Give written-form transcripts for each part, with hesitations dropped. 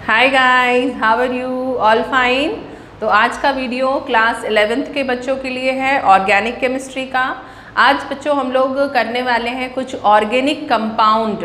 Hi guys, how are you? All fine. तो आज का वीडियो क्लास 11th के बच्चों के लिए है, ऑर्गेनिक केमिस्ट्री का। आज बच्चों हम लोग करने वाले हैं कुछ ऑर्गेनिक कंपाउंड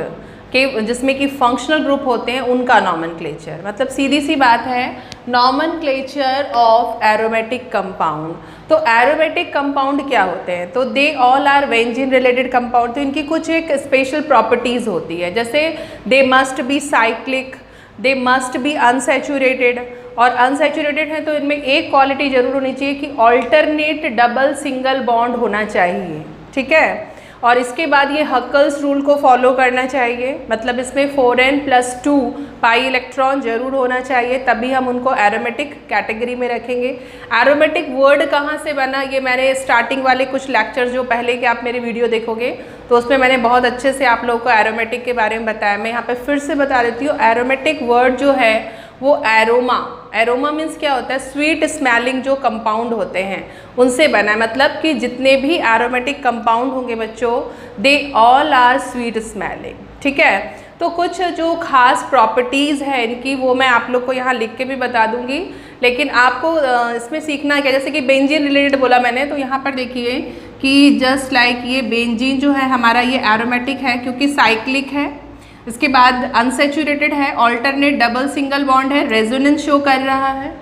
के जिसमें कि फंक्शनल ग्रुप होते हैं उनका नॉमेनक्लेचर। मतलब सीधी सी बात है, नॉमेनक्लेचर ऑफ एरोमेटिक कंपाउंड। तो एरोमेटिक कंपाउंड क्या होते हैं? तो they all are benzene related compound. तो इनकी कुछ एक स्पेशल प्रॉपर्टीज होती है, जैसे they must be cyclic, they must be unsaturated. और अनसैचुरेटेड है तो इनमें एक क्वालिटी जरूर होनी चाहिए कि ऑल्टरनेट डबल सिंगल बॉन्ड होना चाहिए, ठीक है। और इसके बाद ये हक्कल्स रूल को फॉलो करना चाहिए, मतलब इसमें 4n+2 पाई इलेक्ट्रॉन जरूर होना चाहिए, तभी हम उनको एरोमेटिक कैटेगरी में रखेंगे। एरोमेटिक वर्ड कहाँ से बना, ये मैंने स्टार्टिंग वाले कुछ लेक्चर जो पहले के आप मेरे वीडियो देखोगे तो उसमें मैंने बहुत अच्छे से आप लोगों को एरोमेटिक के बारे में बताया। मैं यहाँ पे फिर से बता देती हूँ, एरोमेटिक वर्ड जो है वो एरोमा, एरोमा मीन्स क्या होता है, स्वीट स्मेलिंग जो कंपाउंड होते हैं उनसे बना है। मतलब कि जितने भी एरोमेटिक कंपाउंड होंगे बच्चों, they all are sweet smelling, ठीक है। तो कुछ जो खास प्रॉपर्टीज़ है इनकी वो मैं आप लोग को यहाँ लिख के भी बता दूंगी, लेकिन आपको इसमें सीखना क्या, जैसे कि बेंजीन रिलेटेड बोला मैंने, तो यहाँ पर देखिए कि जस्ट लाइक ये बेंजीन जो है हमारा ये एरोमेटिक है क्योंकि साइक्लिक है। इसके बाद अनसैचुरेटेड है, ऑल्टरनेट डबल सिंगल बॉन्ड है, रेजोनेंस शो कर रहा है,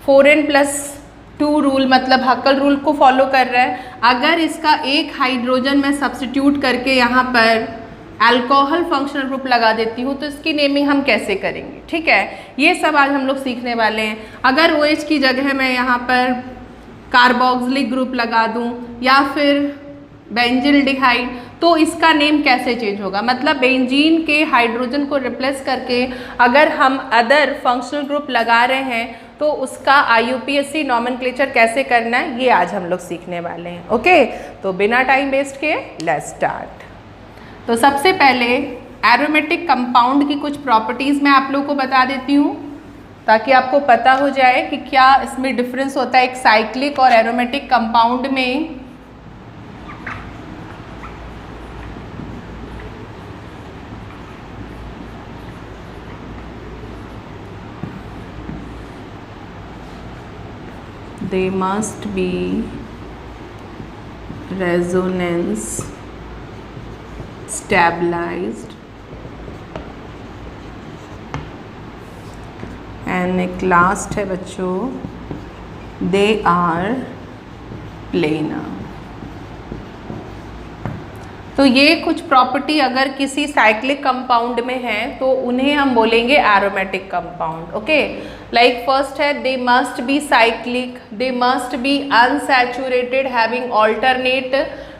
4n+2 रूल मतलब हक्कल रूल को फॉलो कर रहा है। अगर इसका एक हाइड्रोजन मैं सब्स्टिट्यूट करके यहाँ पर अल्कोहल फंक्शनल ग्रुप लगा देती हूँ तो इसकी नेमिंग हम कैसे करेंगे, ठीक है। ये सब आज हम लोग सीखने वाले हैं। अगर OH की जगह मैं यहाँ पर कार्बोक्सिलिक ग्रुप लगा दूँ या फिर बेंजिल्डिहाइड तो इसका नेम कैसे चेंज होगा, मतलब बेंजीन के हाइड्रोजन को रिप्लेस करके अगर हम अदर फंक्शनल ग्रुप लगा रहे हैं तो उसका IUPAC नॉमेनक्लेचर कैसे करना है, ये आज हम लोग सीखने वाले हैं। ओके, तो बिना टाइम वेस्ट किए लेट्स स्टार्ट। तो सबसे पहले एरोमेटिक कंपाउंड की कुछ प्रॉपर्टीज़ मैं आप लोग को बता देती हूँ ताकि आपको पता हो जाए कि क्या इसमें डिफरेंस होता है एक साइक्लिक और एरोमेटिक कंपाउंड में। They must be resonance stabilized and एक लास्ट है बच्चों, they are planar। तो ये कुछ प्रॉपर्टी अगर किसी साइक्लिक कंपाउंड में है तो उन्हें हम बोलेंगे aromatic compound. Okay, like first है they must be cyclic, they must be unsaturated having alternate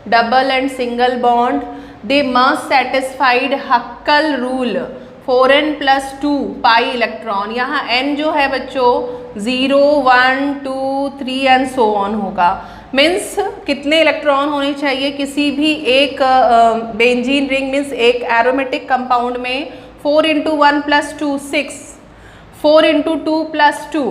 double and single bond, they must satisfied Huckel rule 4n+2 pi electron. यहाँ n जो है बच्चों 0, 1, 2, 3 एंड सो ऑन होगा। Means कितने electron होने चाहिए किसी भी एक बेंजीन रिंग मीन्स एक एरोमेटिक कंपाउंड में 4 × 1+2 6, 4 × 2+2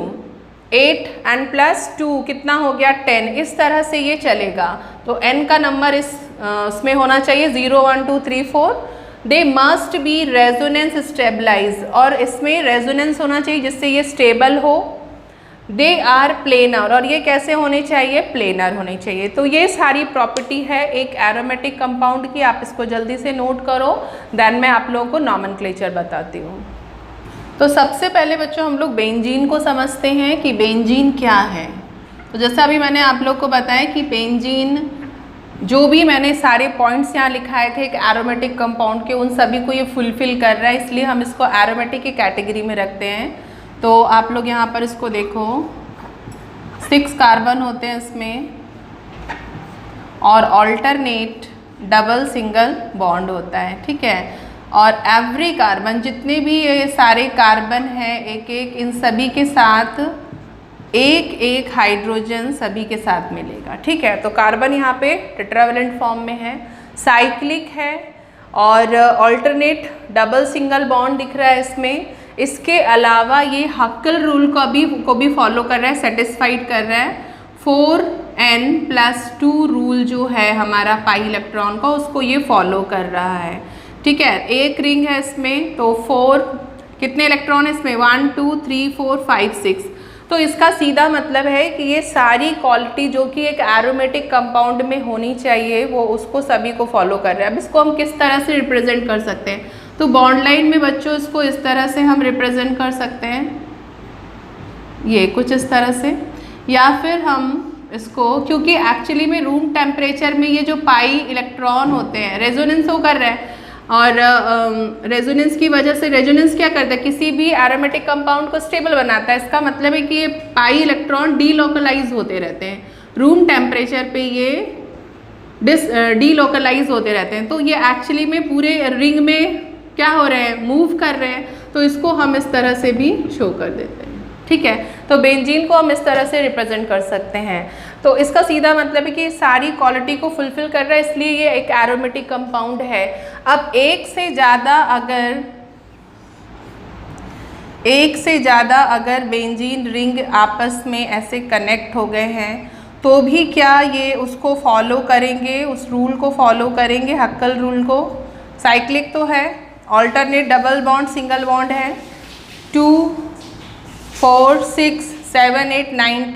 8 एंड +2 कितना हो गया 10। इस तरह से ये चलेगा। तो n का नंबर इसमें होना चाहिए 0, 1, 2, 3, 4। They must be resonance stabilize, और इसमें रेजोनेंस होना चाहिए जिससे ये स्टेबल हो। दे आर प्लेनर, और ये कैसे होने चाहिए, प्लेनर होने चाहिए। तो ये सारी प्रॉपर्टी है एक एरोमेटिक कंपाउंड की, आप इसको जल्दी से नोट करो, देन मैं आप लोगों को नॉमेनक्लेचर बताती हूँ। तो सबसे पहले बच्चों हम लोग बेंजीन को समझते हैं कि बेंजीन क्या है। तो जैसा अभी मैंने आप लोग को बताया कि बेंजीन जो भी मैंने सारे पॉइंट्स यहाँ लिखाए थे एक एरोमेटिक कंपाउंड के, उन सभी को ये फुलफिल कर रहा है, इसलिए हम इसको एरोमेटिक की कैटेगरी में रखते हैं। तो आप लोग यहाँ पर इसको देखो, 6 कार्बन होते हैं इसमें और ऑल्टरनेट डबल सिंगल बॉन्ड होता है, ठीक है। और एवरी कार्बन, जितने भी ये सारे कार्बन हैं एक एक, इन सभी के साथ एक एक हाइड्रोजन सभी के साथ मिलेगा, ठीक है। तो कार्बन यहाँ पे टेट्रावेलेंट फॉर्म में है, साइक्लिक है और ऑल्टरनेट डबल सिंगल बॉन्ड दिख रहा है इसमें। इसके अलावा ये हक्कल रूल को भी फॉलो कर रहा है, सेटिस्फाइड कर रहा है। 4n+2 रूल जो है हमारा पाई इलेक्ट्रॉन का, उसको ये फॉलो कर रहा है, ठीक है। एक रिंग है इसमें तो 4 कितने इलेक्ट्रॉन इसमें 1 2 3 4 5 6। तो इसका सीधा मतलब है कि ये सारी क्वालिटी जो कि एक एरोमेटिक कंपाउंड में होनी चाहिए वो उसको सभी को फॉलो कर रहे हैं। अब इसको हम किस तरह से रिप्रेजेंट कर सकते हैं? तो बॉन्ड लाइन में बच्चों इसको इस तरह से हम रिप्रेजेंट कर सकते हैं, ये कुछ इस तरह से, या फिर हम इसको, क्योंकि एक्चुअली में रूम टेम्परेचर में ये जो पाई इलेक्ट्रॉन होते हैं रेजोनेंस वो कर रहे हैं, और रेजोनेंस की वजह से, रेजोनेंस क्या करता है, किसी भी एरोमेटिक कंपाउंड को स्टेबल बनाता है। इसका मतलब है कि ये पाई इलेक्ट्रॉन डीलोकलाइज होते रहते हैं, रूम टेम्परेचर पे ये डीलोकलाइज होते रहते हैं। तो ये एक्चुअली में पूरे रिंग में क्या हो रहे हैं, मूव कर रहे हैं। तो इसको हम इस तरह से भी शो कर देते हैं, ठीक है। तो बेंजीन को हम इस तरह से रिप्रेजेंट कर सकते हैं। तो इसका सीधा मतलब है कि सारी क्वालिटी को फुलफिल कर रहा है, इसलिए ये एक एरोमेटिक कंपाउंड है। अब एक से ज़्यादा अगर बेंजीन रिंग आपस में ऐसे कनेक्ट हो गए हैं तो भी क्या ये उसको फॉलो करेंगे, उस रूल को फॉलो करेंगे, हक्कल रूल को। साइक्लिक तो है, alternate double bond single bond है, 2 4 6 7 8 9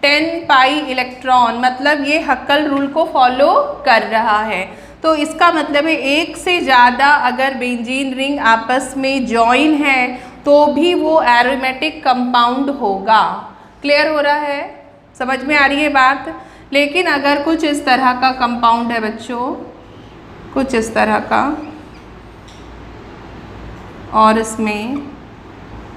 10 पाई इलेक्ट्रॉन, मतलब ये हक्कल रूल को फॉलो कर रहा है। तो इसका मतलब है एक से ज़्यादा अगर बेंजीन रिंग आपस में जॉइन है तो भी वो एरोमेटिक कंपाउंड होगा। क्लियर हो रहा है, समझ में आ रही है बात? लेकिन अगर कुछ इस तरह का कंपाउंड है बच्चों, कुछ इस तरह का, और इसमें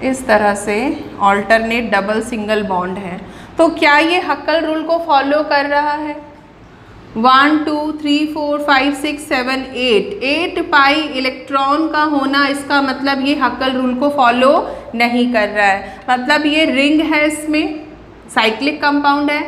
इस तरह से ऑल्टरनेट डबल सिंगल बॉन्ड है, तो क्या ये हक्कल रूल को फॉलो कर रहा है? 1 2 3 4 5 6 7 8 पाई इलेक्ट्रॉन का होना, इसका मतलब ये हक्कल रूल को फॉलो नहीं कर रहा है। मतलब ये रिंग है, इसमें साइक्लिक कंपाउंड है,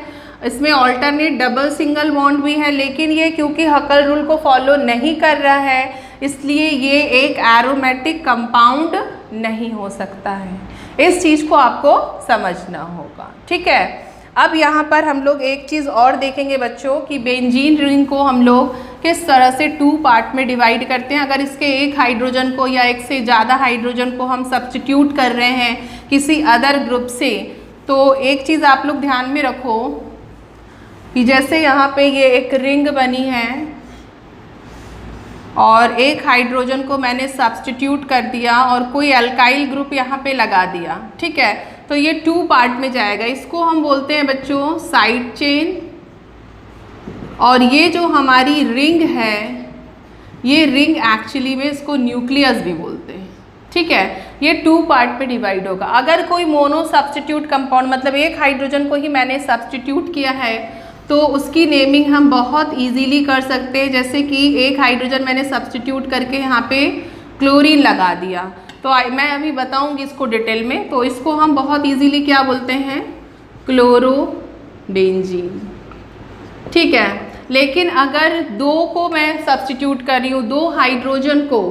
इसमें ऑल्टरनेट डबल सिंगल बॉन्ड भी है, लेकिन ये क्योंकि हक्कल रूल को फॉलो नहीं कर रहा है इसलिए ये एक एरोमेटिक कंपाउंड नहीं हो सकता है। इस चीज़ को आपको समझना होगा, ठीक है। अब यहाँ पर हम लोग एक चीज़ और देखेंगे बच्चों कि बेंजीन रिंग को हम लोग किस तरह से 2 पार्ट में डिवाइड करते हैं। अगर इसके एक हाइड्रोजन को या एक से ज़्यादा हाइड्रोजन को हम सब्स्टिट्यूट कर रहे हैं किसी अदर ग्रुप से, तो एक चीज़ आप लोग ध्यान में रखो कि जैसे यहाँ पे ये एक रिंग बनी है और एक हाइड्रोजन को मैंने सब्स्टिट्यूट कर दिया और कोई अल्काइल ग्रुप यहाँ पे लगा दिया, ठीक है, तो ये 2 पार्ट में जाएगा। इसको हम बोलते हैं बच्चों साइड चेन, और ये जो हमारी रिंग है, ये रिंग एक्चुअली में इसको न्यूक्लियस भी बोलते हैं, ठीक है। ये 2 पार्ट में डिवाइड होगा। अगर कोई मोनो सब्स्टिट्यूट कंपाउंड, मतलब एक हाइड्रोजन को ही मैंने सब्स्टिट्यूट किया है, तो उसकी नेमिंग हम बहुत इजीली कर सकते हैं। जैसे कि एक हाइड्रोजन मैंने सब्स्टिट्यूट करके यहाँ पे क्लोरीन लगा दिया, तो मैं अभी बताऊंगी इसको डिटेल में। तो इसको हम बहुत इजीली क्या बोलते हैं, क्लोरोबेंजीन, ठीक है। लेकिन अगर 2 को मैं सब्स्टिट्यूट कर रही हूँ, 2 हाइड्रोजन को,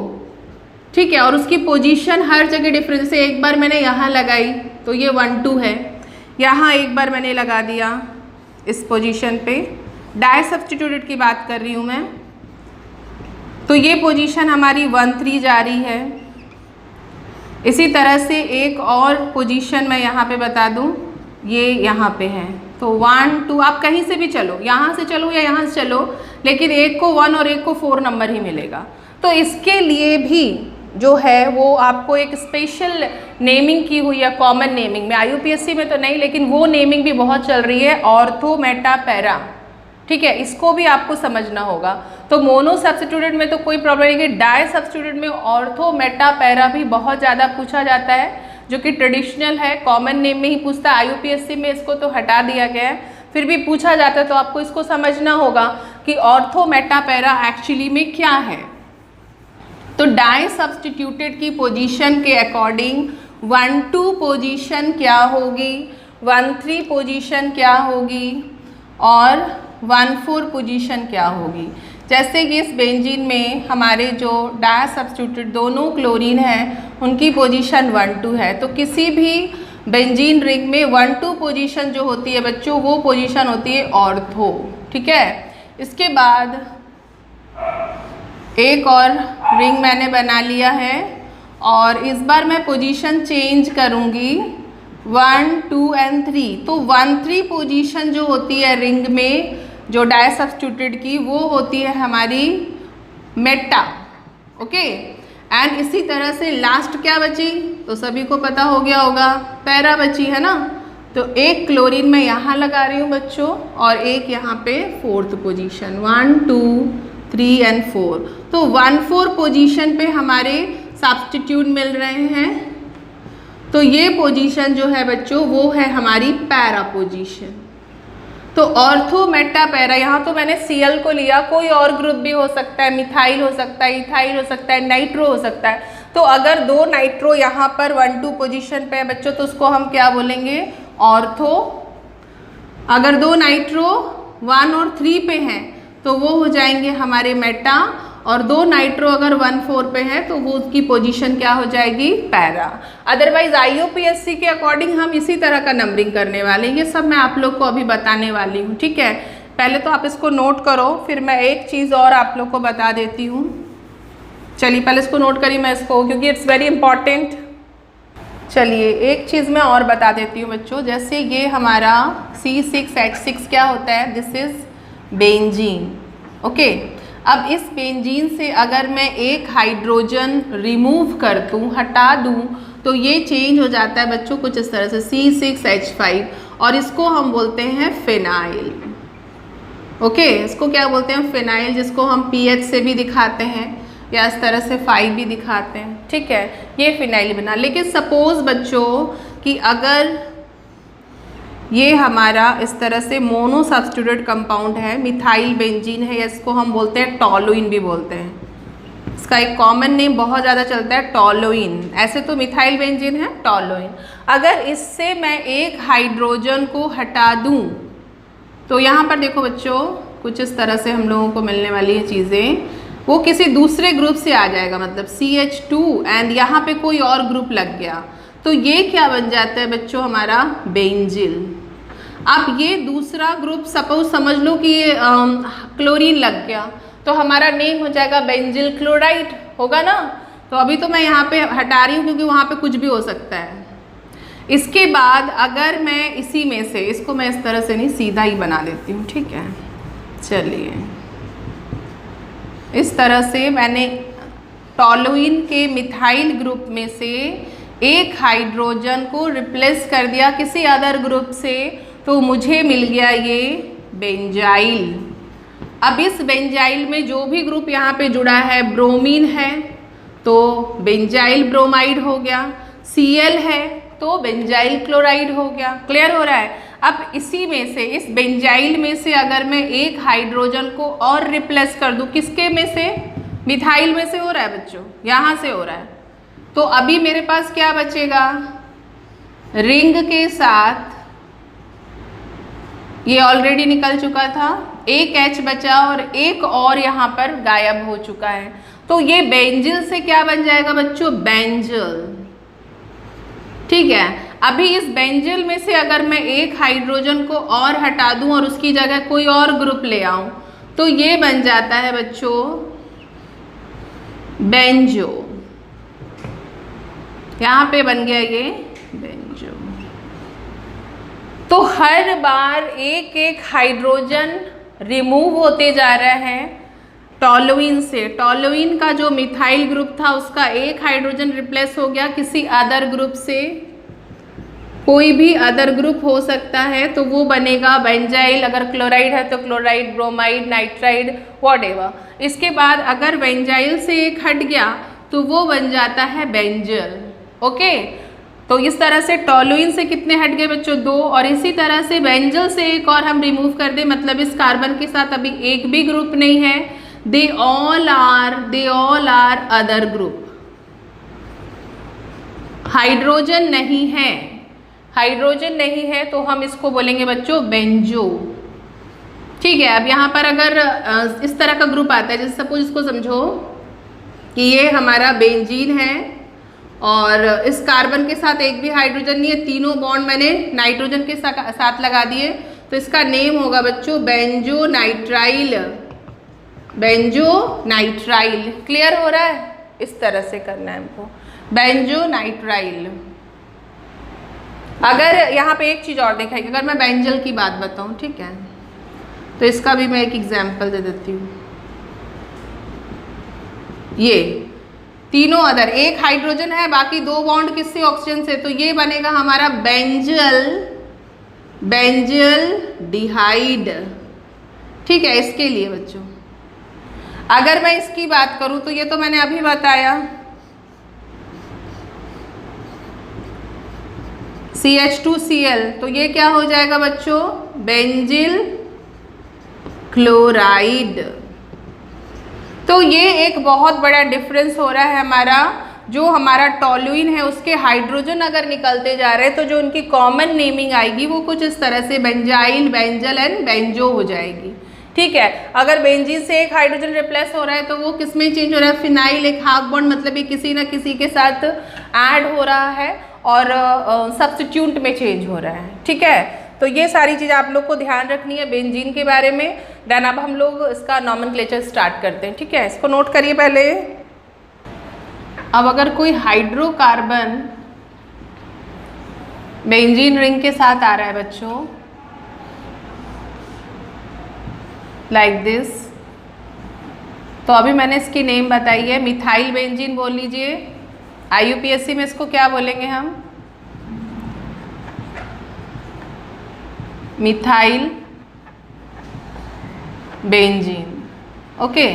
ठीक है, और उसकी पोजीशन हर जगह डिफरेंस है, एक बार मैंने यहाँ लगाई तो ये 1 2 है, यहाँ एक बार मैंने लगा दिया इस पोजीशन पे, डाई सब्स्टिट्यूटेड की बात कर रही हूँ मैं, तो ये पोजीशन हमारी 1 3 जा रही है। इसी तरह से एक और पोजीशन मैं यहाँ पे बता दूँ, ये यहाँ पे है, तो 1 2, आप कहीं से भी चलो, यहाँ से चलो या यहाँ से चलो, लेकिन एक को 1 और एक को 4 नंबर ही मिलेगा। तो इसके लिए भी जो है वो आपको एक स्पेशल नेमिंग की हुई है, कॉमन नेमिंग में, IUPAC में तो नहीं, लेकिन वो नेमिंग भी बहुत चल रही है, ऑर्थो मेटा पैरा, ठीक है, इसको भी आपको समझना होगा। तो मोनो सब्स्टिट्यूटेड में तो कोई प्रॉब्लम नहीं है, डाई सब्स्टिट्यूटेड में ऑर्थो मेटा पैरा भी बहुत ज़्यादा पूछा जाता है, जो कि ट्रेडिशनल है, कॉमन नेम में ही पूछता है। IUPAC में इसको तो हटा दिया गया है, फिर भी पूछा जाता है, तो आपको इसको समझना होगा कि ऑर्थो मेटा पैरा एक्चुअली में क्या है। तो डाई सब्स्टिट्यूटेड की पोजीशन के अकॉर्डिंग 1 2 पोजीशन क्या होगी, 1 3 पोजीशन क्या होगी और 1 4 पोजीशन क्या होगी। जैसे कि इस बेंजीन में हमारे जो डाई सब्स्टिट्यूटेड दोनों क्लोरीन हैं उनकी पोजीशन 1 2 है, तो किसी भी बेंजीन रिंग में 1 2 पोजीशन जो होती है बच्चों, वो पोजीशन होती है ऑर्थो, ठीक है। इसके बाद एक और रिंग मैंने बना लिया है और इस बार मैं पोजीशन चेंज करूँगी 1, 2 एंड 3। तो 1, 3 पोजीशन जो होती है रिंग में जो डाई सब्स्टिट्यूटेड की, वो होती है हमारी मेटा। ओके, एंड इसी तरह से लास्ट क्या बची, तो सभी को पता हो गया होगा, पैरा बची है ना। तो एक क्लोरीन मैं यहाँ लगा रही हूँ बच्चों, और एक यहाँ पे 4th पोजीशन, 1, 2, 3 एंड 4। तो 1, 4 पोजीशन पे हमारे सब्स्टिट्यूट मिल रहे हैं। तो ये पोजीशन जो है बच्चों वो है हमारी पैरा पोजीशन। तो ऑर्थो मेटा पैरा, यहाँ तो मैंने Cl को लिया, कोई और ग्रुप भी हो सकता है, मिथाइल हो सकता है, इथाइल हो सकता है, नाइट्रो हो सकता है। तो अगर 2 नाइट्रो यहाँ पर 1, 2 पोजीशन पे है बच्चों, तो उसको हम क्या बोलेंगे, ऑर्थो। अगर 2 नाइट्रो 1 और 3 पे हैं तो वो हो जाएंगे हमारे मेटा, और 2 नाइट्रो अगर 1, 4 पे है तो वो उसकी पोजीशन क्या हो जाएगी, पैरा। अदरवाइज IUPAC के अकॉर्डिंग हम इसी तरह का नंबरिंग करने वाले हैं। ये सब मैं आप लोग को अभी बताने वाली हूँ, ठीक है। पहले तो आप इसको नोट करो, फिर मैं एक चीज़ और आप लोग को बता देती हूँ। चलिए पहले इसको नोट करिए, मैं इसको, क्योंकि इट्स वेरी इंपॉर्टेंट। चलिए एक चीज़ मैं और बता देती हूँ बच्चों, जैसे ये हमारा C6H6 क्या होता है, दिस इज बेंजीन। ओके, अब इस बेंजीन से अगर मैं एक हाइड्रोजन रिमूव कर दूँ, हटा दूँ, तो ये चेंज हो जाता है बच्चों कुछ इस तरह से C6H5, और इसको हम बोलते हैं फिनाइल। ओके, इसको क्या बोलते हैं, फिनाइल, जिसको हम pH से भी दिखाते हैं या इस तरह से 5 भी दिखाते हैं, ठीक है। ये फिनाइल बना। लेकिन सपोज बच्चों कि अगर ये हमारा इस तरह से मोनो सब्स्टिट्यूटेड कंपाउंड है, मिथाइल बेंजीन है, या इसको हम बोलते हैं टॉलुइन भी बोलते हैं। इसका एक कॉमन नेम बहुत ज़्यादा चलता है, टॉलुइन। ऐसे तो मिथाइल बेंजीन है, टॉलुइन। अगर इससे मैं एक हाइड्रोजन को हटा दूँ, तो यहाँ पर देखो बच्चों कुछ इस तरह से हम लोगों को मिलने वाली ये चीज़ें, वो किसी दूसरे ग्रुप से आ जाएगा, मतलब CH2 एंड यहाँ पे कोई और ग्रुप लग गया, तो ये क्या बन जाता है बच्चों, हमारा बेंजिल। अब ये दूसरा ग्रुप सपोज समझ लो कि ये क्लोरीन लग गया, तो हमारा नेम हो जाएगा बेंजिल क्लोराइड, होगा ना। तो अभी तो मैं यहाँ पे हटा रही हूँ क्योंकि वहाँ पे कुछ भी हो सकता है। इसके बाद अगर मैं इसी में से, इसको मैं इस तरह से नहीं, सीधा ही बना देती हूँ, ठीक है। चलिए इस तरह से मैंने टॉलुइन के मिथाइल ग्रुप में से एक हाइड्रोजन को रिप्लेस कर दिया किसी अदर ग्रुप से, तो मुझे मिल गया ये बेंजाइल। अब इस बेंजाइल में जो भी ग्रुप यहाँ पे जुड़ा है, ब्रोमीन है तो बेंजाइल ब्रोमाइड हो गया, Cl है तो बेंजाइल क्लोराइड हो गया। क्लियर हो रहा है। अब इसी में से, इस बेंजाइल में से अगर मैं एक हाइड्रोजन को और रिप्लेस कर दूं, किसके में से, मिथाइल में से हो रहा है बच्चों, यहाँ से हो रहा है, तो अभी मेरे पास क्या बचेगा, रिंग के साथ ये ऑलरेडी निकल चुका था, एक H बचा और एक और यहाँ पर गायब हो चुका है। तो ये बेंजिल से क्या बन जाएगा बच्चों, बेंजल। ठीक है, अभी इस बेंजिल में से अगर मैं एक हाइड्रोजन को और हटा दूं और उसकी जगह कोई और ग्रुप ले आऊं, तो ये बन जाता है बच्चों बेंजो। यहाँ पे बन गया ये बेंजो। तो हर बार एक एक हाइड्रोजन रिमूव होते जा रहा है टॉलुइन से। टॉलुइन का जो मिथाइल ग्रुप था उसका एक हाइड्रोजन रिप्लेस हो गया किसी अदर ग्रुप से, कोई भी अदर ग्रुप हो सकता है, तो वो बनेगा बेंजाइल। अगर क्लोराइड है तो क्लोराइड, ब्रोमाइड, नाइट्राइड, व्हाटएवर। इसके बाद अगर बेंजाइल से एक हट गया तो वो बन जाता है बेंजल। ओके, तो इस तरह से टॉलुइन से कितने हट गए बच्चों, 2, और इसी तरह से बेंजल से एक और हम रिमूव कर दें, मतलब इस कार्बन के साथ अभी एक भी ग्रुप नहीं है, they all are other group. Hydrogen नहीं है, हाइड्रोजन नहीं है तो हम इसको बोलेंगे बच्चों बेंजो। ठीक है, अब यहाँ पर अगर इस तरह का ग्रुप आता है, जैसे सपोज इसको समझो कि ये हमारा बेंजीन है और इस कार्बन के साथ एक भी हाइड्रोजन नहीं है, तीनों बॉन्ड मैंने नाइट्रोजन के साथ लगा दिए, तो इसका नेम होगा बच्चों benzonitrile. Benzonitrile. Clear हो रहा है, इस तरह से करना है हमको। बेंजोनाइट्राइल। अगर यहाँ पे एक चीज़ और देखेंगे, अगर मैं बेंजल की बात बताऊँ, ठीक है, तो इसका भी मैं एक एग्जाम्पल दे देती हूँ। ये तीनों अदर, एक हाइड्रोजन है, बाकी 2 बॉन्ड किससे, ऑक्सीजन से, तो ये बनेगा हमारा बेंजल डिहाइड। ठीक है, इसके लिए बच्चों अगर मैं इसकी बात करूं तो ये तो मैंने अभी बताया, CH2Cl, तो ये क्या हो जाएगा बच्चों, बेंजिल क्लोराइड। तो ये एक बहुत बड़ा डिफरेंस हो रहा है हमारा, जो हमारा टॉलुइन है उसके हाइड्रोजन अगर निकलते जा रहे हैं तो जो उनकी कॉमन नेमिंग आएगी वो कुछ इस तरह से बेंजाइल, बेंजल एंड बेंजो हो जाएगी। ठीक है, अगर बेंजीन से एक हाइड्रोजन रिप्लेस हो रहा है तो वो किस में चेंज हो रहा है, फिनाइल, एक हाफ बॉन्ड, मतलब ये किसी ना किसी के साथ ऐड हो रहा है और सब्स्टिट्यूट में चेंज हो रहा है। ठीक है, तो ये सारी चीज़ आप लोग को ध्यान रखनी है बेंजीन के बारे में। देन अब हम लोग इसका नॉमेनक्लेचर स्टार्ट करते हैं। ठीक है, इसको नोट करिए पहले। अब अगर कोई हाइड्रोकार्बन बेंजीन रिंग के साथ आ रहा है बच्चों, लाइक दिस, तो अभी मैंने इसकी नेम बताई है, मिथाइल बेंजीन बोल लीजिए। IUPAC में इसको क्या बोलेंगे हम, मिथाइल बेंजीन। ओके,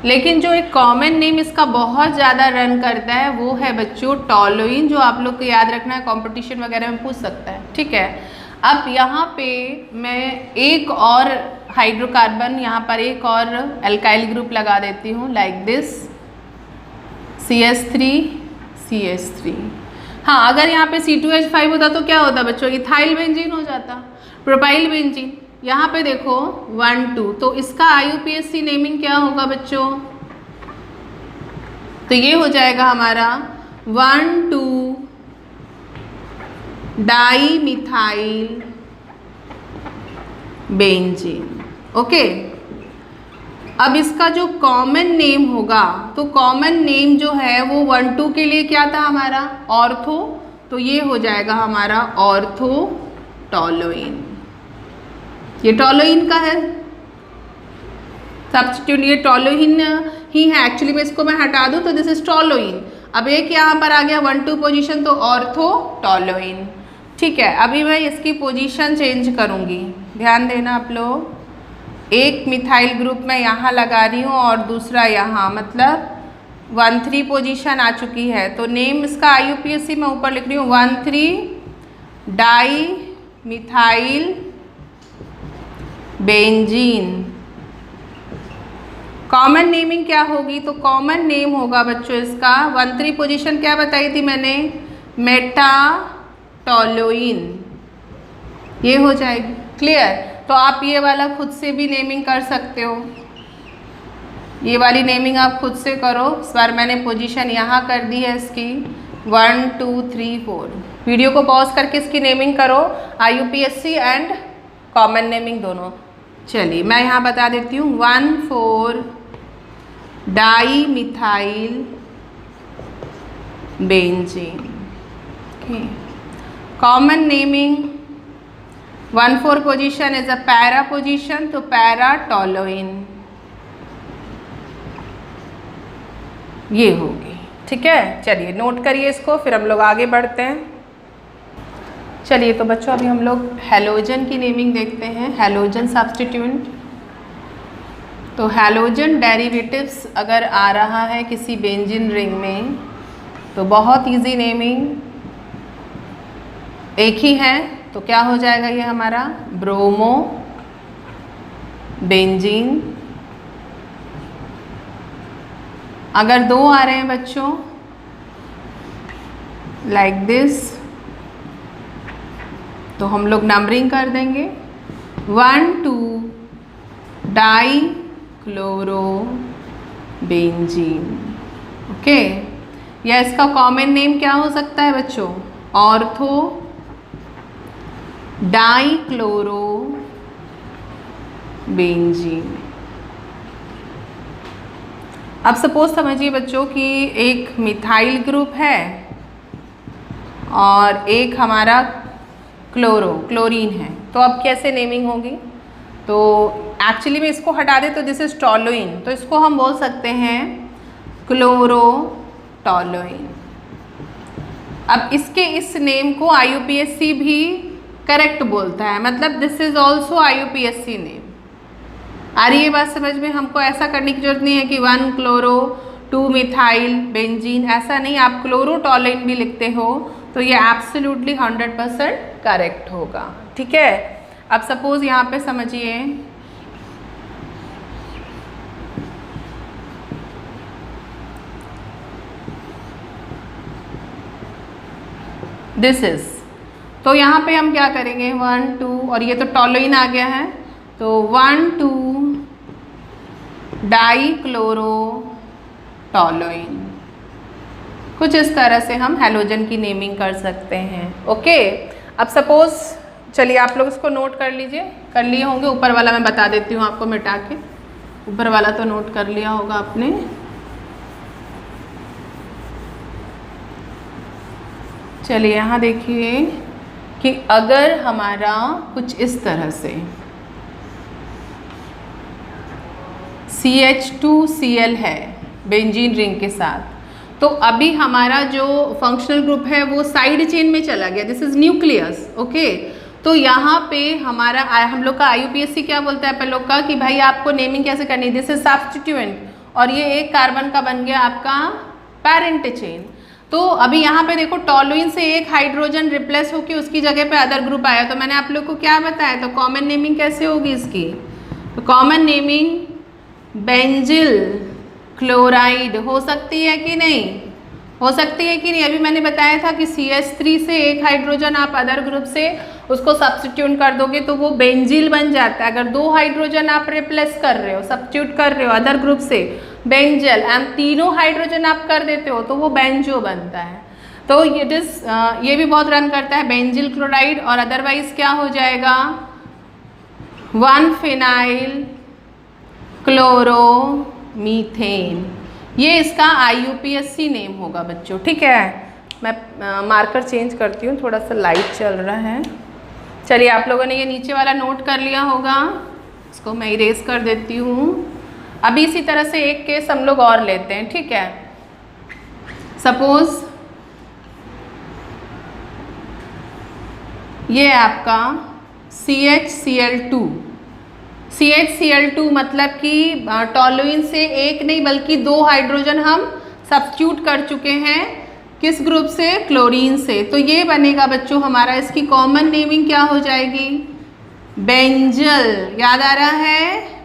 लेकिन जो एक कॉमन नेम इसका बहुत ज़्यादा रन करता है वो है बच्चों टॉलुइन, जो आप लोग को याद रखना है, कंपटीशन वगैरह में पूछ सकता है। ठीक है, अब यहाँ पे मैं एक और हाइड्रोकार्बन, यहाँ पर एक और एल्काइल ग्रुप लगा देती हूँ, लाइक दिस, CH3। हाँ, अगर यहाँ पे C2H5 होता तो क्या होता बच्चों, इथाइल बेंजीन हो जाता, प्रोपाइल बेंजीन। यहाँ पे देखो 1 2, तो इसका IUPAC नेमिंग क्या होगा बच्चों, तो ये हो जाएगा हमारा 1 2 डाई मिथाइल बेंजीन। ओके, अब इसका जो कॉमन नेम होगा, तो कॉमन नेम जो है वो 1 2 के लिए क्या था हमारा, ऑर्थो, तो ये हो जाएगा हमारा ऑर्थो टॉलुइन। ये टॉलुइन का है सब्स्टिट्यूट, ये टॉलुइन ही है एक्चुअली में, इसको मैं हटा दूं तो दिस इज टॉलुइन। अब एक यहाँ पर आ गया 1 2 पोजीशन, तो ऑर्थो टॉलुइन। ठीक है, अभी मैं इसकी पोजीशन चेंज करूँगी, ध्यान देना आप लोग। एक मिथाइल ग्रुप मैं यहाँ लगा रही हूँ और दूसरा यहाँ, मतलब 1 3 पोजीशन आ चुकी है। तो नेम इसका IUPAC मैं ऊपर लिख रही हूँ, 1 3 di methyl benzene. Common naming क्या होगी, तो कॉमन नेम होगा बच्चों इसका 1 3 पोजीशन क्या बताई थी मैंने, मेटा टॉलुइन, ये हो जाएगी। क्लियर, तो आप ये वाला खुद से भी नेमिंग कर सकते हो, ये वाली नेमिंग आप खुद से करो। इस बार मैंने पोजीशन यहाँ कर दी है इसकी 1 2 3 4। वीडियो को पॉज करके इसकी नेमिंग करो, IUPAC एंड कॉमन नेमिंग दोनों। चलिए मैं यहाँ बता देती हूँ, 1 4 di methyl benzene. Common naming 1 4 position is a para position, तो पैरा टॉलुइन ये होगी। ठीक है, चलिए नोट करिए इसको, फिर हम लोग आगे बढ़ते हैं। चलिए तो बच्चों अभी हम लोग हैलोजन की नेमिंग देखते हैं, हैलोजन सब्स्टिट्यूएंट। तो हैलोजन डेरिवेटिव्स अगर आ रहा है किसी बेंजीन रिंग में तो बहुत इजी नेमिंग एक ही है, तो क्या हो जाएगा ये हमारा ब्रोमो बेंजीन। अगर 2 आ रहे हैं बच्चों लाइक दिस, तो हम लोग नंबरिंग कर देंगे 1 2 डाई क्लोरो बेंजीन। ओके, या इसका कॉमन नेम क्या हो सकता है बच्चों, ऑर्थो डाई क्लोरो बेंजीन। अब सपोज समझिए बच्चों कि एक मिथाइल ग्रुप है और एक हमारा क्लोरीन है, तो अब कैसे नेमिंग होगी? तो एक्चुअली में इसको हटा दे तो दिस इज टॉलुइन, तो इसको हम बोल सकते हैं क्लोरोटॉलुइन। अब इसके इस नेम को IUPAC भी करेक्ट बोलता है, मतलब this is also IUPAC name. आ रही है बात समझ में? हमको ऐसा करने की जरूरत नहीं है कि 1 क्लोरो 2 मिथाइल बेंजीन, ऐसा नहीं। आप क्लोरोटॉलुइन भी लिखते हो तो ये एब्सोल्युटली 100% करेक्ट होगा, ठीक है। अब सपोज यहाँ पे समझिए दिस इज, तो यहाँ पे हम क्या करेंगे 1 2, और ये तो टॉलुइन आ गया है, तो 1 2 डाइक्लोरोटॉलुइन। कुछ इस तरह से हम हैलोजन की नेमिंग कर सकते हैं, ओके। अब सपोज चलिए आप लोग इसको नोट कर लीजिए, कर लिए होंगे। ऊपर वाला मैं बता देती हूँ आपको मिटा के, ऊपर वाला तो नोट कर लिया होगा आपने। चलिए यहाँ देखिए कि अगर हमारा कुछ इस तरह से CH2Cl है बेंजीन रिंग के साथ, तो अभी हमारा जो फंक्शनल ग्रुप है वो साइड चेन में चला गया, दिस इज न्यूक्लियस, ओके। तो यहाँ पे हमारा हम लोग का IUPAC क्या बोलता है अपन लोग का कि भाई आपको नेमिंग कैसे करनी है, दिस इज सब्स्टिट्यूएंट, और ये एक कार्बन का बन गया आपका पेरेंट चेन। तो अभी यहाँ पे देखो टॉलुइन से एक हाइड्रोजन रिप्लेस होकर उसकी जगह पे अदर ग्रुप आया, तो मैंने आप लोग को क्या बताया, तो कॉमन नेमिंग कैसे होगी इसकी, तो कॉमन नेमिंग बेंजिल क्लोराइड हो सकती है कि नहीं, हो सकती है कि नहीं। अभी मैंने बताया था कि CH3 से एक हाइड्रोजन आप अदर ग्रुप से उसको सब्स्टिट्यूट कर दोगे तो वो बेंजिल बन जाता है। अगर 2 हाइड्रोजन आप रिप्लेस कर रहे हो, सब्स्टिट्यूट कर रहे हो अदर ग्रुप से, बेंजल, एंड 3 हाइड्रोजन आप कर देते हो तो वो बेंजो बनता है। तो ये भी बहुत रन करता है बेंजिल क्लोराइड, और अदरवाइज क्या हो जाएगा 1 फिनाइल क्लोरोमीथेन, ये इसका IUPAC नेम होगा बच्चों, ठीक है। मैं मार्कर चेंज करती हूँ, थोड़ा सा लाइट चल रहा है। चलिए आप लोगों ने ये नीचे वाला नोट कर लिया होगा, इसको मैं इरेज कर देती हूँ। अभी इसी तरह से एक केस हम लोग और लेते हैं, ठीक है। सपोज ये आपका CHCl2 मतलब कि टॉलुइन से एक नहीं बल्कि 2 हाइड्रोजन हम सब्स्टिट्यूट कर चुके हैं, किस ग्रुप से, क्लोरीन से। तो ये बनेगा बच्चों हमारा, इसकी कॉमन नेमिंग क्या हो जाएगी, बेंजल, याद आ रहा है,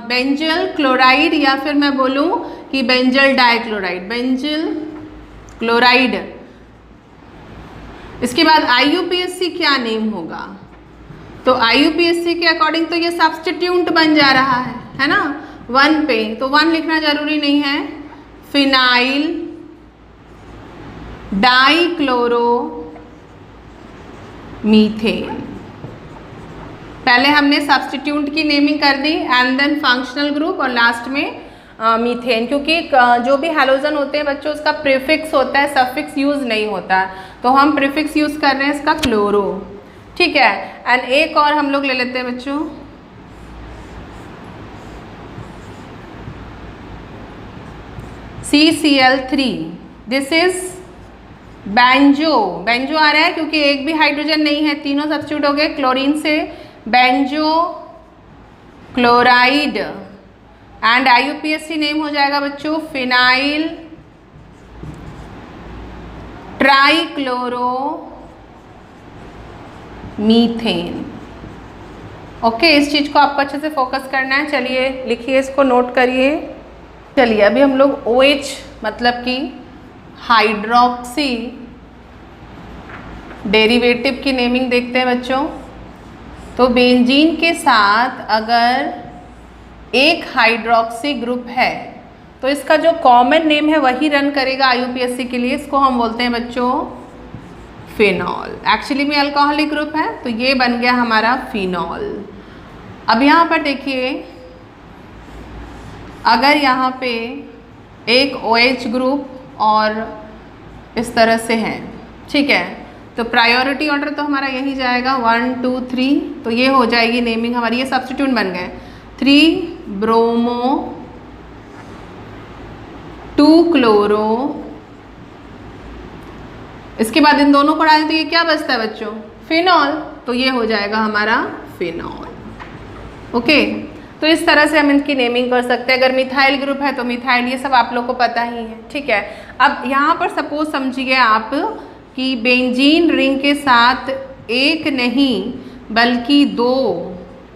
बेंजल क्लोराइड, या फिर मैं बोलूँ कि बेंजल डाइक्लोराइड, बेंजल क्लोराइड। इसके बाद IUPAC क्या नेम होगा, तो IUPAC के अकॉर्डिंग तो ये सब्स्टिट्यूट बन जा रहा है ना 1 पे, तो 1 लिखना जरूरी नहीं है, फिनाइल डाइक्लोरोमीथेन। पहले हमने सब्स्टिट्यूट की नेमिंग कर दी एंड देन फंक्शनल ग्रुप, और लास्ट में मीथेन, क्योंकि जो भी हैलोजन होते हैं बच्चों उसका प्रीफिक्स होता है, सफिक्स यूज नहीं होता, तो हम प्रीफिक्स यूज कर रहे हैं इसका क्लोरो, ठीक है। एंड एक और हम लोग ले लेते हैं बच्चों, CCl3, this is benzo, benzo आ रहा है क्योंकि एक भी हाइड्रोजन नहीं है, तीनों सब्स्टिट्यूट हो गए क्लोरीन से, benzo chloride, and IUPAC name हो जाएगा बच्चों फिनाइल ट्राइक्लोरो मीथेन, ओके। इस चीज़ को आपको अच्छे से फोकस करना है। चलिए लिखिए, इसको नोट करिए। चलिए अभी हम लोग OH मतलब कि हाइड्रोक्सी डेरिवेटिव की नेमिंग देखते हैं बच्चों। तो बेंजीन के साथ अगर एक हाइड्रोक्सी ग्रुप है तो इसका जो कॉमन नेम है वही रन करेगा IUPAC के लिए, इसको हम बोलते हैं बच्चों फिनॉल। एक्चुअली में अल्कोहलिक ग्रुप है तो ये बन गया हमारा फिनॉल। अब यहाँ पर देखिए अगर यहाँ पे एक OH ग्रुप और इस तरह से है, ठीक है, तो प्रायोरिटी ऑर्डर तो हमारा यही जाएगा 1 2 3, तो ये हो जाएगी नेमिंग हमारी, ये सब्स्टिट्यूट बन गए 3 ब्रोमो 2 क्लोरो, इसके बाद इन दोनों को डालें तो ये क्या बचता है बच्चों, फिनॉल, तो ये हो जाएगा हमारा फिनॉल। ओके, तो इस तरह से हम इनकी नेमिंग कर सकते हैं। अगर मिथाइल ग्रुप है तो मिथाइल, ये सब आप लोग को पता ही है, ठीक है। अब यहाँ पर सपोज समझिए आप कि बेंजीन रिंग के साथ एक नहीं बल्कि 2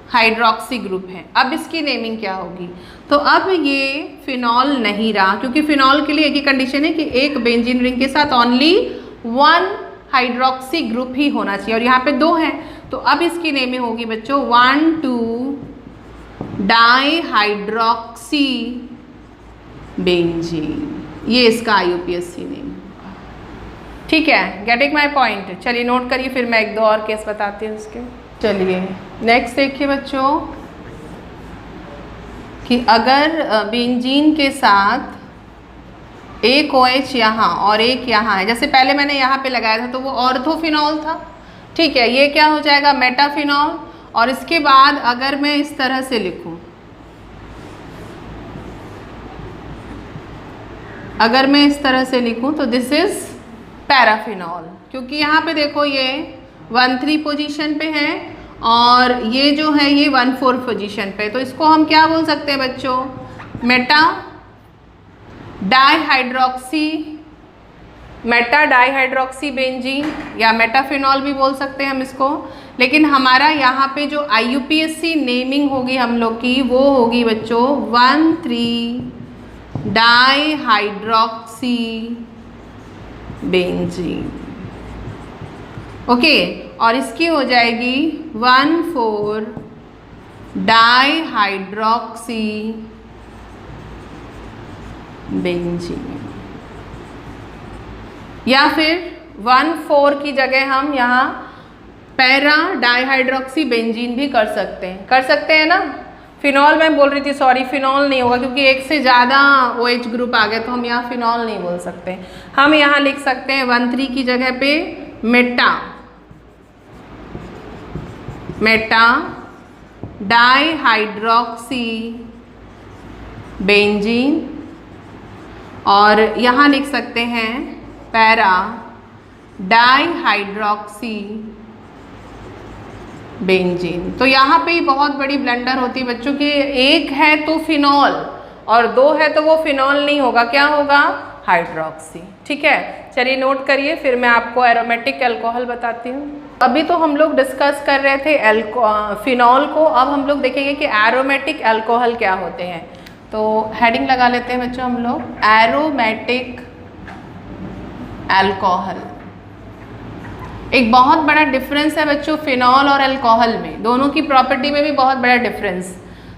हाइड्रोक्सी ग्रुप है। अब इसकी नेमिंग क्या होगी, तो अब ये फिनॉल नहीं रहा, क्योंकि फिनॉल के लिए एक ही कंडीशन है कि एक बेंजीन रिंग के साथ ओनली 1 हाइड्रोक्सी ग्रुप ही होना चाहिए, और यहाँ पे 2 हैं, तो अब इसकी नेमिंग होगी बच्चों 1 2 डाईहाइड्रोक्सी बेंजीन, ये इसका IUPAC नेम होगा, ठीक है। Getting my point. चलिए नोट करिए, फिर मैं 1 2 और केस बताती हूँ उसके। चलिए नेक्स्ट देखिए बच्चों कि अगर बेंजीन के साथ एक OH यहाँ और एक यहाँ है, जैसे पहले मैंने यहाँ पे लगाया था तो वो ऑर्थोफिनॉल था, ठीक है, ये क्या हो जाएगा मेटाफिनॉल। और इसके बाद अगर मैं इस तरह से लिखूं, अगर मैं इस तरह से लिखूं तो दिस इज पैराफिनॉल, क्योंकि यहाँ पे देखो ये 1 3 पोजीशन पे है और ये जो है ये 1 4 पोजीशन पे, तो इसको हम क्या बोल सकते हैं बच्चों, मेटा डाईहाइड्रोक्सी बेंजीन या मेटाफिनॉल भी बोल सकते हैं हम इसको। लेकिन हमारा यहाँ पे जो IUPAC नेमिंग होगी हम लोग की, वो होगी बच्चों 1 3 डाईहाइड्रोक्सी बेंजीन, ओके। और इसकी हो जाएगी 1 4 डाईहाइड्रोक्सी बेंजीन, या फिर 1 4 की जगह हम यहाँ पैरा डाईहाइड्रोक्सी बेंजीन भी कर सकते हैं ना। फिनॉल मैं बोल रही थी, सॉरी फिनॉल नहीं होगा क्योंकि एक से ज़्यादा OH ग्रुप आ गए, तो हम यहाँ फिनॉल नहीं बोल सकते। हम यहाँ लिख सकते हैं 1 3 की जगह पे मेटा डाईहाइड्रोक्सी बेंजीन, और यहाँ लिख सकते हैं पैरा डाईहाइड्रोक्सी बेंजीन। तो यहाँ पे बहुत बड़ी ब्लंडर होती है बच्चों की, एक है तो फिनॉल और 2 है तो वो फिनॉल नहीं होगा, क्या होगा, हाइड्रोक्सी, ठीक है। चलिए नोट करिए, फिर मैं आपको एरोमेटिक अल्कोहल बताती हूँ। अभी तो हम लोग डिस्कस कर रहे थे फिनॉल को, अब हम लोग देखेंगे कि एरोमेटिक अल्कोहल क्या होते हैं। तो हेडिंग लगा लेते हैं बच्चों हम लोग, एरोमेटिक अल्कोहल। एक बहुत बड़ा डिफरेंस है बच्चों फिनॉल और अल्कोहल में, दोनों की प्रॉपर्टी में भी बहुत बड़ा डिफरेंस।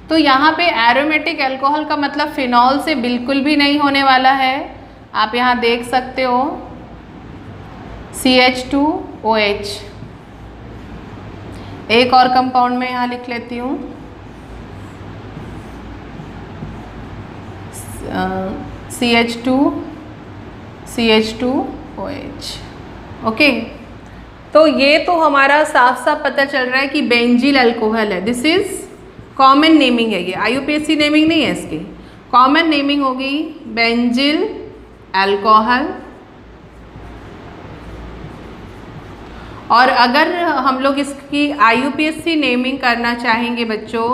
तो यहाँ पे एरोमेटिक अल्कोहल का मतलब फिनॉल से बिल्कुल भी नहीं होने वाला है। आप यहाँ देख सकते हो CH2OH, एक और कंपाउंड में यहाँ लिख लेती हूँ CH2OH, ओके। तो ये तो हमारा साफ साफ पता चल रहा है कि बेंजील अल्कोहल है, दिस इज कॉमन नेमिंग है, ये IUPAC नेमिंग नहीं है इसकी, कॉमन नेमिंग होगी बेंजील अल्कोहल। और अगर हम लोग इसकी IUPAC नेमिंग करना चाहेंगे बच्चों,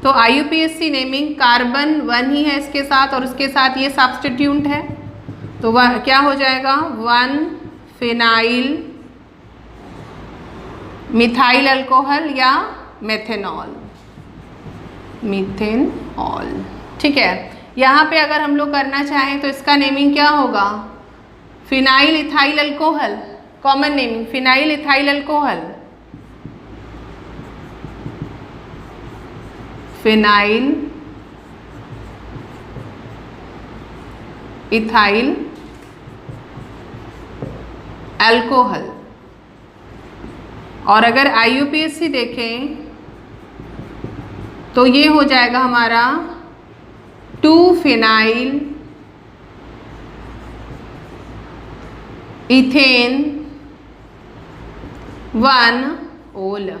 तो IUPAC नेमिंग कार्बन 1 ही है इसके साथ और उसके साथ ये सब्स्टिट्यूट है, तो वह क्या हो जाएगा 1 फिनाइल मिथाइल अल्कोहल या मेथेनॉल, ठीक है। यहाँ पे अगर हम लोग करना चाहें तो इसका नेमिंग क्या होगा, phenyl ethyl alcohol, common naming phenyl ethyl alcohol, phenyl ethyl alcohol. और अगर IUPAC देखें तो ये हो जाएगा हमारा 2 फिनाइल इथेन 1 ओल,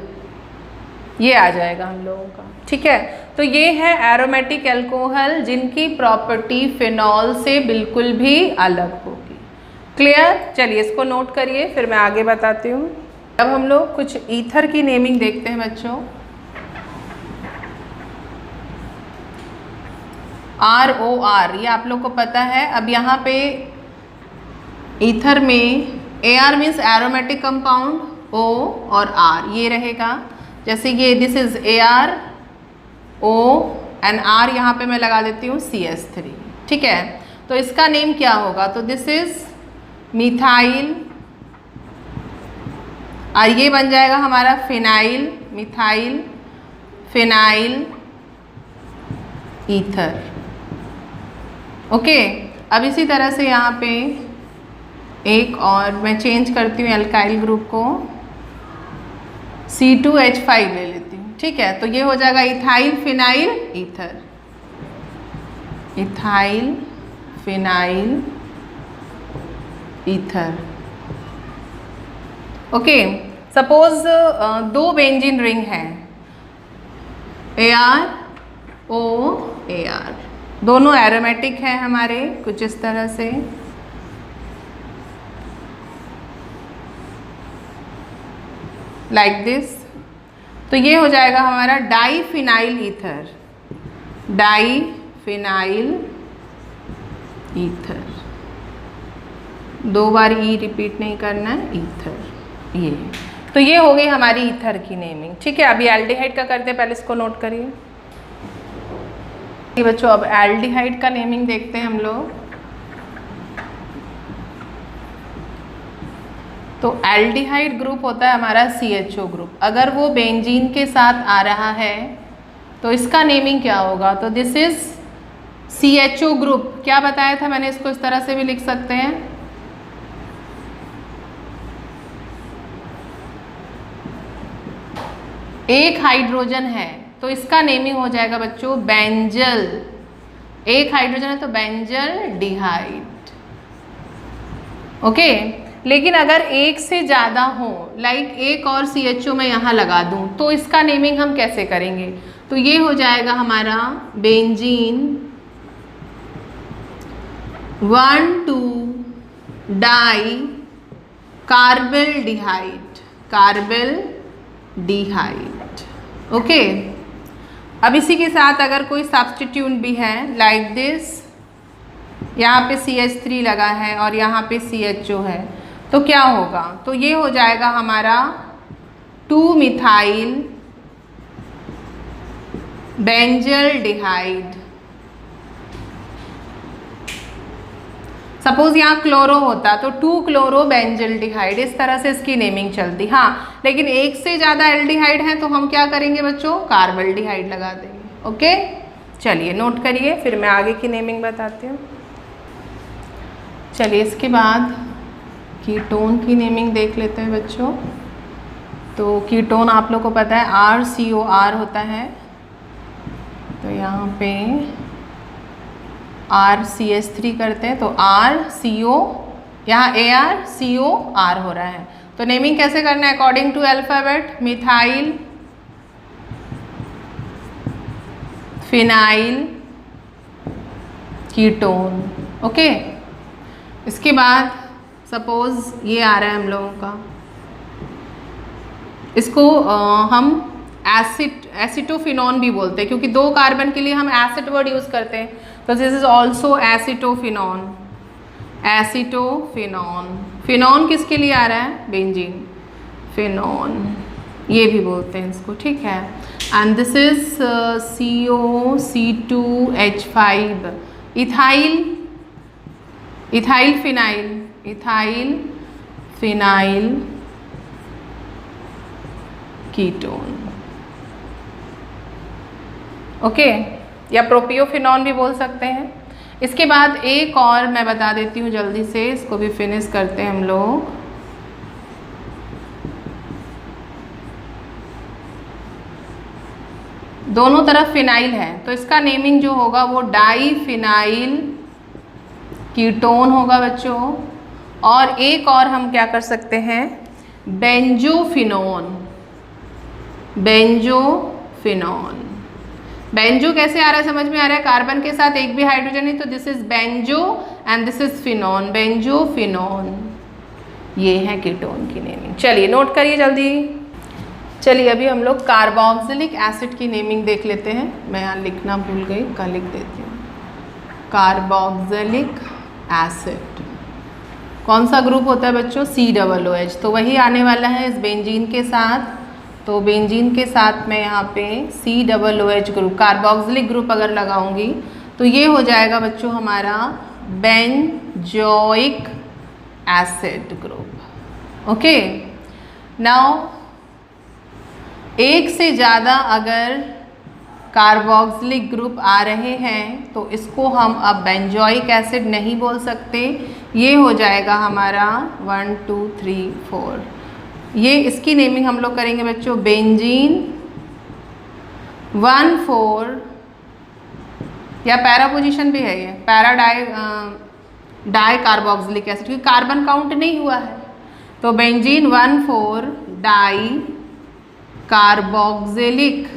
ये आ जाएगा हम लोगों का। ठीक है, तो ये है एरोमेटिक अल्कोहल जिनकी प्रॉपर्टी फिनॉल से बिल्कुल भी अलग होगी। क्लियर? चलिए इसको नोट करिए, फिर मैं आगे बताती हूँ। अब हम लोग कुछ ईथर की नेमिंग देखते हैं बच्चों। ROR, ये आप लोग को पता है। अब यहाँ पे ईथर में AR means aromatic compound, O और R ये रहेगा। जैसे ये this is AR, O and R, यहाँ पे मैं लगा देती हूँ CH3। ठीक है, तो इसका नेम क्या होगा? तो दिस इज मिथाइल, और ये बन जाएगा हमारा phenyl, methyl phenyl ether. Okay, अब इसी तरह से यहाँ पे एक और मैं चेंज करती हूँ एल्काइल ग्रुप को, C2H5 ले लेती हूँ। ठीक है, तो ये हो जाएगा ethyl phenyl ether, ethyl phenyl ether. Okay, suppose 2 benzene ring हैं, AR, दोनों एरोमेटिक हैं हमारे, कुछ इस तरह से। लाइक दिस, तो ये हो जाएगा हमारा डाईफिनाइल ईथर, डाईफिनाइल ईथर। 2 बार ई रिपीट नहीं करना है, ईथर। ये तो ये हो गई हमारी ईथर की नेमिंग। ठीक है, अभी एल्डिहाइड का करते हैं, पहले इसको नोट करिए बच्चों। अब एल्डिहाइड का नेमिंग देखते हैं हम लोग। तो एल्डिहाइड ग्रुप होता है हमारा CHO ग्रुप। अगर वो बेंजीन के साथ आ रहा है तो इसका नेमिंग क्या होगा? तो दिस इज CHO ग्रुप। क्या बताया था मैंने? इसको इस तरह से भी लिख सकते हैं, एक हाइड्रोजन है तो इसका नेमिंग हो जाएगा बच्चों बेंजल। एक हाइड्रोजन है तो बेंजल डिहाइड। ओके, लेकिन अगर एक से ज़्यादा हो, लाइक एक और CHO मैं यहाँ लगा दूँ, तो इसका नेमिंग हम कैसे करेंगे? तो ये हो जाएगा हमारा benzene 1,2 dicarbaldehyde, carbaldehyde. Okay, अब इसी के साथ अगर कोई सब्स्टिट्यूट भी है लाइक दिस, यहाँ पे CH3 लगा है और यहाँ पे CHO है, तो क्या होगा? तो ये हो जाएगा हमारा 2 मिथाइल बेंजल डिहाइड। सपोज यहाँ क्लोरो होता तो 2 क्लोरो बेंजल डिहाइड, इस तरह से इसकी नेमिंग चलती। हाँ, लेकिन एक से ज़्यादा एल्डिहाइड है तो हम क्या करेंगे बच्चों? कार्बल डिहाइड लगा देंगे। ओके, चलिए नोट करिए, फिर मैं आगे की नेमिंग बताती हूँ। चलिए इसके बाद कीटोन की नेमिंग देख लेते हैं बच्चों। तो कीटोन आप लोग को पता है RCOR होता है, तो यहाँ पे RCH3 करते हैं तो RCO, यहाँ ARCOR हो रहा है। तो नेमिंग कैसे करना है? According to alphabet, methyl phenyl ketone. Okay, इसके बाद सपोज ये आ रहा है हम लोगों का, इसको हम एसिटोफिनॉन भी बोलते हैं, क्योंकि 2 कार्बन के लिए हम एसिड वर्ड यूज़ करते हैं। तो this is also acetophenone, acetophenone. Phenone किसके लिए आ रहा है? बेंजीन, फिनॉन ये भी बोलते हैं इसको। ठीक है, and this is COC2H5, ethyl, ethyl phenyl, ethyl phenyl ketone. Okay, या प्रोपियोफिनॉन भी बोल सकते हैं। इसके बाद एक और मैं बता देती हूँ जल्दी से, इसको भी फिनिश करते हैं हम लोग। दोनों तरफ फिनाइल है, तो इसका नेमिंग जो होगा वो डाईफिनाइल कीटोन होगा बच्चों। और एक और हम क्या कर सकते हैं, बेंजोफिनोन। बेंजोफिनोन, बेंजो कैसे आ रहा है समझ में आ रहा है, कार्बन के साथ एक भी हाइड्रोजन है तो this is benzo and this is phenone, benzophenone. ये है कीटोन की नेमिंग। चलिए नोट करिए जल्दी। चलिए अभी हम लोग कार्बोक्सिलिक एसिड की नेमिंग देख लेते हैं। मैं यहाँ लिखना भूल गई, कल लिख देती हूँ। कार्बोक्सिलिक एसिड कौन सा ग्रुप होता है बच्चों, COOH, तो वही आने वाला है इस बेंजीन के साथ। तो बेंजीन के साथ मैं यहाँ पे COOH ग्रुप, कार्बोक्सिलिक ग्रुप अगर लगाऊंगी तो ये हो जाएगा बच्चों हमारा benzoic acid group. Okay, now एक से ज़्यादा अगर कार्बोक्सिलिक ग्रुप आ रहे हैं तो इसको हम अब बेंजोइक एसिड नहीं बोल सकते, ये हो जाएगा हमारा 1 2 3 4। ये इसकी नेमिंग हम लोग करेंगे बच्चों बेंजीन 1,4, या पैरा पोजीशन भी है ये, पैरा डाई कार्बोक्सिलिक एसिड, क्योंकि कार्बन काउंट नहीं हुआ है। तो बेंजीन 1,4 डाई कार्बोक्सिलिक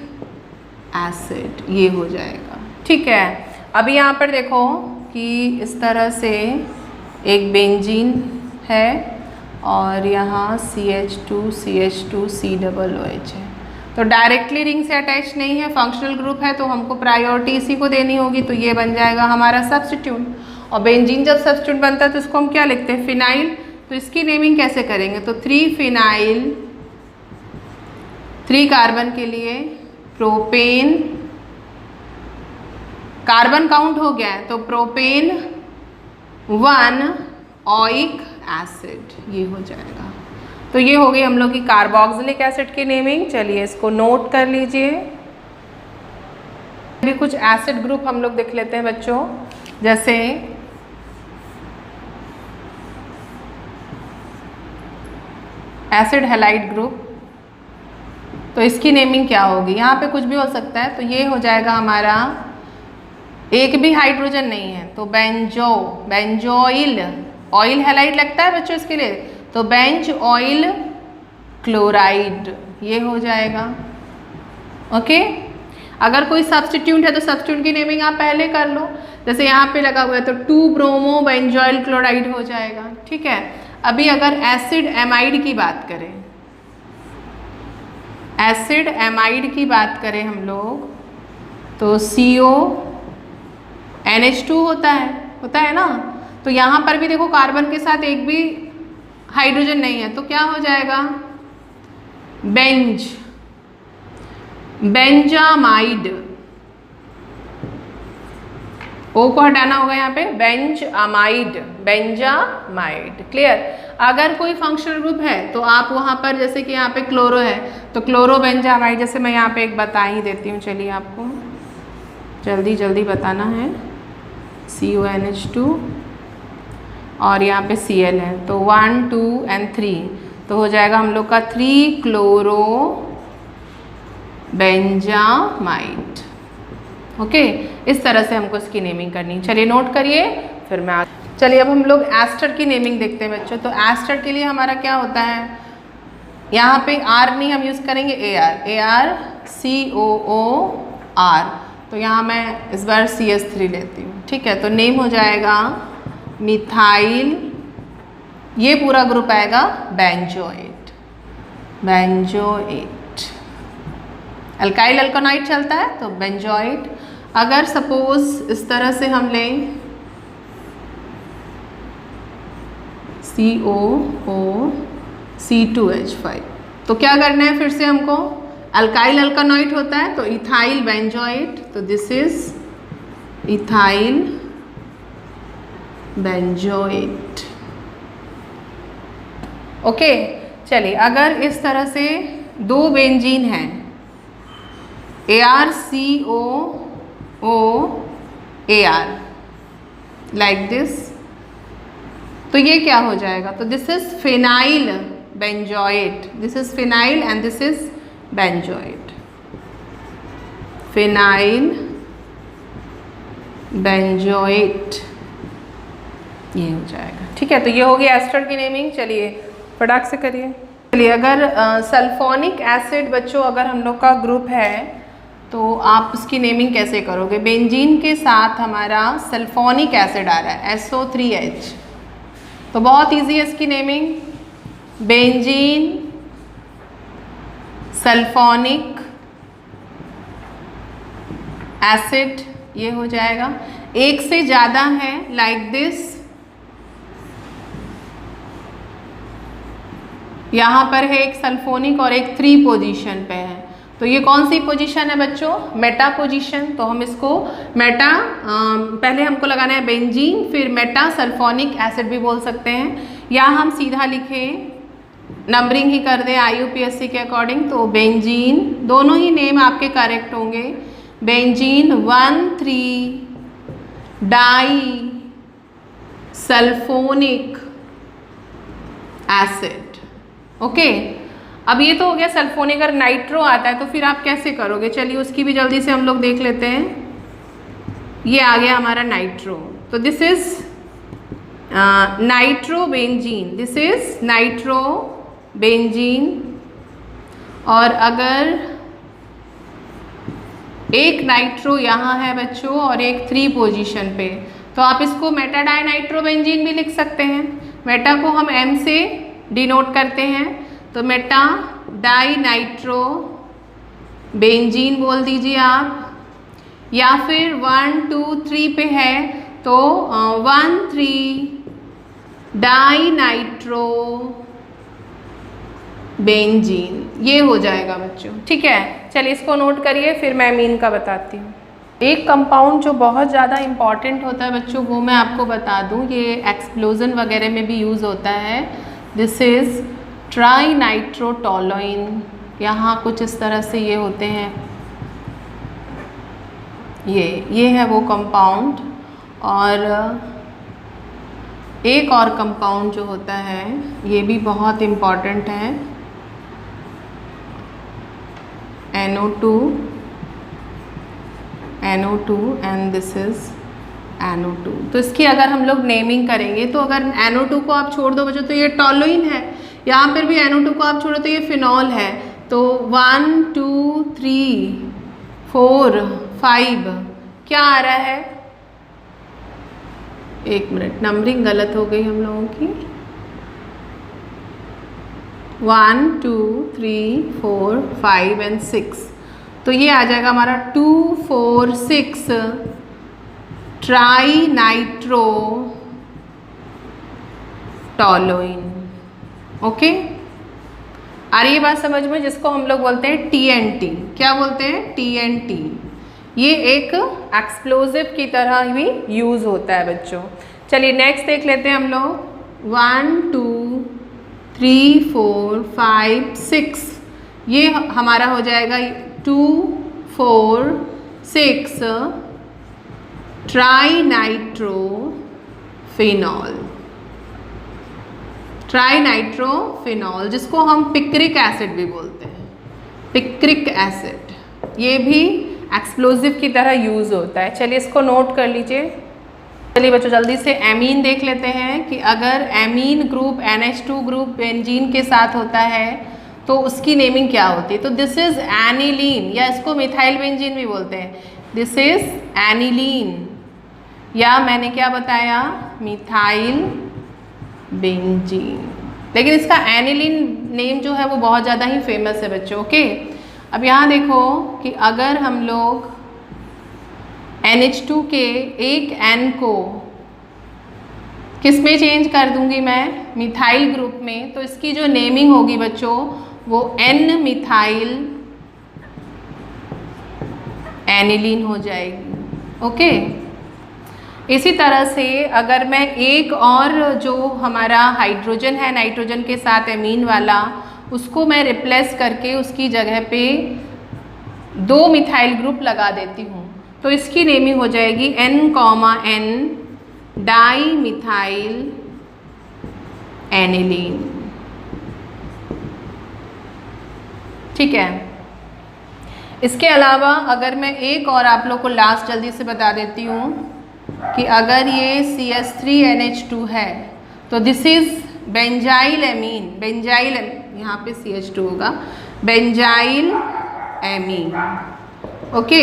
एसिड, ये हो जाएगा। ठीक है, अभी यहाँ पर देखो कि इस तरह से एक बेंजीन है और यहाँ CH2 COOH है, तो डायरेक्टली रिंग से अटैच नहीं है, फंक्शनल ग्रुप है, तो हमको प्रायोरिटी इसी को देनी होगी, तो ये बन जाएगा हमारा सब्स्टिट्यूट। और बेंजीन जब सब्स्टिट्यूट बनता है तो इसको हम क्या लिखते हैं, फिनाइल। तो इसकी नेमिंग कैसे करेंगे, तो 3 फिनाइल, 3 कार्बन के लिए प्रोपेन, कार्बन काउंट हो गया है तो प्रोपेन 1 ओइक एसिड, ये हो जाएगा। तो ये हो गई हम लोग की कार्बोक्सिलिक एसिड की नेमिंग। चलिए इसको नोट कर लीजिए। अभी कुछ एसिड ग्रुप हम लोग देख लेते हैं बच्चों, जैसे एसिड हैलाइड ग्रुप। तो इसकी नेमिंग क्या होगी, यहाँ पे कुछ भी हो सकता है, तो ये हो जाएगा हमारा, एक भी हाइड्रोजन नहीं है तो बेंजोइल, ऑयल हैलाइड लगता है बच्चों इसके लिए, तो बेंज ऑयल क्लोराइड, ये हो जाएगा। ओके, अगर कोई सब्स्टिट्यूट है तो सब्स्टिट्यूट की नेमिंग आप पहले कर लो, जैसे यहाँ पे लगा हुआ है तो 2 ब्रोमो बेंजोइल क्लोराइड हो जाएगा। ठीक है, अभी अगर एसिड एमाइड की बात करें, एसिड एमाइड की बात करें हम लोग, तो CONH2 होता है ना, तो यहाँ पर भी देखो कार्बन के साथ एक भी हाइड्रोजन नहीं है, तो क्या हो जाएगा, बेंजामाइड, ओ को हटाना होगा यहाँ पे, बेंजामाइड। क्लियर। अगर कोई फंक्शनल ग्रुप है तो आप वहाँ पर, जैसे कि यहाँ पे क्लोरो है तो क्लोरो बेंजामाइड, जैसे मैं यहाँ पे एक बता ही देती हूँ, चलिए आपको जल्दी जल्दी बताना है। CONH2 और यहाँ पे Cl है, तो 1 2 and 3, तो हो जाएगा हम लोग का 3 क्लोरो बेंजामाइड। ओके, इस तरह से हमको इसकी नेमिंग करनी। चलिए नोट करिए, फिर मैं चलिए अब हम लोग एस्टर की नेमिंग देखते हैं बच्चों। तो एस्टर के लिए हमारा क्या होता है, यहाँ पे R नहीं हम यूज़ करेंगे ARCOOR, तो यहाँ मैं इस बार CH3 लेती हूँ। ठीक है, तो नेम हो जाएगा मिथाइल, ये पूरा ग्रुप आएगा बेंजोएट। अल्काइल अल्कोनाइड चलता है तो बेंजोएट। अगर सपोज इस तरह से हम लें COOC2H5, तो क्या करना है फिर से हमको, अल्काइल अल्कानॉइड होता है तो इथाइल बेंजोएट, तो this is ethyl benzoate. Okay, चलिए अगर इस तरह से 2 बेंजीन हैं ARCOOAR लाइक दिस, तो ये क्या हो जाएगा, तो this is phenyl benzoate, this is phenyl and this is benzoate. Phenyl benzoate, ये हो जाएगा। ठीक है, तो ये हो गया एस्टर की नेमिंग। चलिए फटाक से करिए। चलिए, अगर सल्फोनिक एसिड बच्चों अगर हम लोग का ग्रुप है तो आप उसकी नेमिंग कैसे करोगे? बेंजीन के साथ हमारा सल्फोनिक एसिड आ रहा है SO3H, तो बहुत इजी है इसकी नेमिंग, बेंजीन सल्फोनिक एसिड, ये हो जाएगा। एक से ज़्यादा है लाइक दिस, यहाँ पर है एक सल्फोनिक और एक 3 पोजीशन पे है, तो ये कौन सी पोजीशन है बच्चों? Meta position. तो हम इसको मेटा, पहले हमको लगाना है बेंजीन, फिर मेटा सल्फोनिक एसिड भी बोल सकते हैं, या हम सीधा लिखें नंबरिंग ही कर दें IUPAC के अकॉर्डिंग, तो बेंजीन, दोनों ही नेम आपके करेक्ट होंगे। Benzene 1,3 di sulfonic acid. Okay, अब ये तो हो गया सल्फोनिक। अगर नाइट्रो आता है तो फिर आप कैसे करोगे? चलिए उसकी भी जल्दी से हम लोग देख लेते हैं। ये आ गया हमारा नाइट्रो, तो this is nitro benzene, this is nitro benzene. और अगर एक नाइट्रो यहाँ है बच्चों और एक 3 पोजीशन पे, तो आप इसको मेटा डाई नाइट्रो बेंजीन भी लिख सकते हैं। मेटा को हम M से डिनोट करते हैं, तो मेटा डाई नाइट्रो बेंजीन बोल दीजिए आप, या फिर 1, 2, 3 पे है तो 1,3 डाई नाइट्रो बेंजीन, ये हो जाएगा बच्चों। ठीक है, चलिए इसको नोट करिए, फिर मैं अमीन का बताती हूँ। एक कंपाउंड जो बहुत ज़्यादा इम्पॉर्टेंट होता है बच्चों, वो मैं आपको बता दूँ, ये एक्सप्लोजन वगैरह में भी यूज़ होता है। This is try nitrotoluene. यहाँ कुछ इस तरह से ये होते हैं, ये है वो कंपाउंड। और एक और कंपाउंड जो होता है, ये भी बहुत इम्पॉर्टेंट है, NO2 and this is NO2। तो इसकी अगर हम लोग नेमिंग करेंगे, तो अगर NO2 को आप छोड़ दो बच्चों तो ये टोलुइन है, यहाँ पर भी NO2 को आप छोड़ो तो ये फिनॉल है। तो 1, 2, 3, 4, 5 क्या आ रहा है? एक मिनट, नंबरिंग गलत हो गई हम लोगों की। 1, 2, 3, 4, 5 एंड 6, तो ये आ जाएगा हमारा 2, 4, 6 ट्राई नाइट्रो टोलुइन। ओके, आ रही है बात समझ में? जिसको हम लोग बोलते हैं TNT। क्या बोलते हैं? TNT। ये एक एक्सप्लोजिव की तरह भी यूज़ होता है बच्चों। चलिए नेक्स्ट देख लेते हैं हम लोग। 1, 2, 3, 4, 5, 6, ये हमारा हो जाएगा 2, 4, 6 tri nitro phenol. Tri nitro phenol, जिसको हम पिक्रिक एसिड भी बोलते हैं, पिक्रिक एसिड, ये भी एक्सप्लोजिव की तरह यूज़ होता है। चलिए इसको नोट कर लीजिए। चलिए बच्चों जल्दी से एमीन देख लेते हैं कि अगर amine group NH2 group benzene के साथ होता है तो उसकी नेमिंग क्या होती है? तो दिस इज एनिलीन, या इसको मिथाइल बेंजीन भी बोलते हैं। दिस इज एनिलीन, या मैंने क्या बताया? Methyl benzene. लेकिन इसका एनिलीन नेम जो है वो बहुत ज़्यादा ही फेमस है बच्चों। ओके, अब यहाँ देखो कि अगर हम लोग NH2 के एक N को किस में चेंज कर दूंगी मैं? मिथाइल ग्रुप में, तो इसकी जो नेमिंग होगी बच्चों वो N मिथाइल एनिलीन हो जाएगी। ओके, इसी तरह से अगर मैं एक और जो हमारा हाइड्रोजन है नाइट्रोजन के साथ एमीन वाला, उसको मैं रिप्लेस करके उसकी जगह पे 2 मिथाइल ग्रुप लगा देती हूँ, तो इसकी नेमिंग हो जाएगी N, डाई मिथाइल एनिलीन। ठीक है, इसके अलावा अगर मैं एक और आप लोग को लास्ट जल्दी से बता देती हूँ कि अगर ये CH3NH2 है तो this is benzyl amine, benzyl यहाँ पे CH2 होगा, बेंजाइल एमीन। ओके,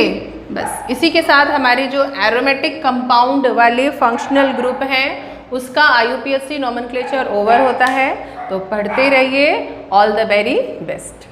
बस इसी के साथ हमारे जो एरोमेटिक कंपाउंड वाले फंक्शनल ग्रुप हैं उसका IUPAC नोमेनक्लेचर ओवर होता है। तो पढ़ते रहिए। All the very best.